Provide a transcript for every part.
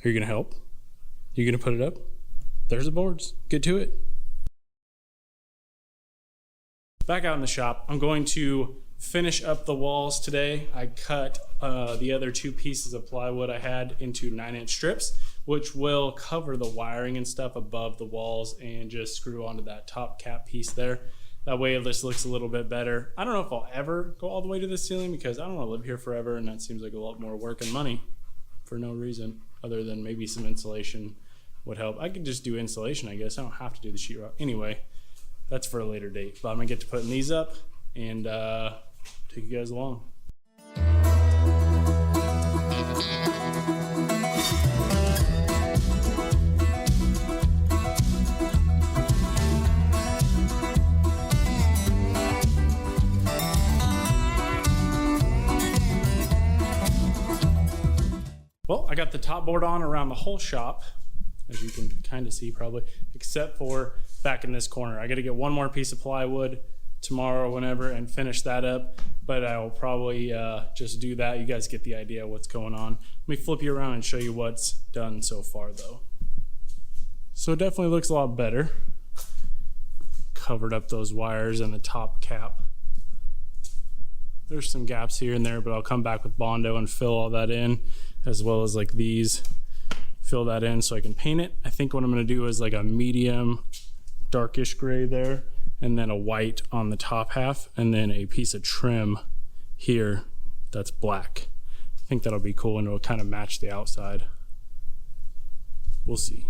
Are you gonna help? You gonna put it up? There's the boards. Get to it. Back out in the shop, I'm going to finish up the walls today. I cut the other 2 pieces of plywood I had into 9-inch strips, which will cover the wiring and stuff above the walls and just screw onto that top cap piece there. That way this looks a little bit better. I don't know if I'll ever go all the way to the ceiling because I don't want to live here forever, and that seems like a lot more work and money for no reason other than maybe some insulation would help. I could just do insulation, I guess. I don't have to do the sheetrock. Anyway, that's for a later date. But I'm gonna get to putting these up and take you guys along. Well, I got the top board on around the whole shop, as you can kind of see probably, except for back in this corner. I got to get one more piece of plywood tomorrow or whenever and finish that up, but I will probably just do that. You guys get the idea of what's going on. Let me flip you around and show you what's done so far though. So it definitely looks a lot better. Covered up those wires and the top cap. There's some gaps here and there, but I'll come back with bondo and fill all that in, as well as like these, fill that in so I can paint it. I think what I'm gonna do is like a medium darkish gray there, and then a white on the top half, and then a piece of trim here that's black. I think that'll be cool and it'll kind of match the outside. We'll see.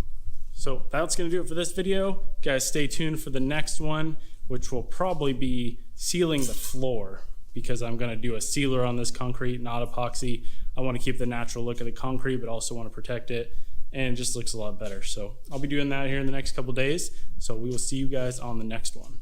So that's gonna do it for this video. Guys, stay tuned for the next one, which will probably be sealing the floor, because I'm gonna do a sealer on this concrete, not epoxy. I wanna keep the natural look of the concrete, but also wanna protect it, and it just looks a lot better. So I'll be doing that here in the next couple days. So we will see you guys on the next one.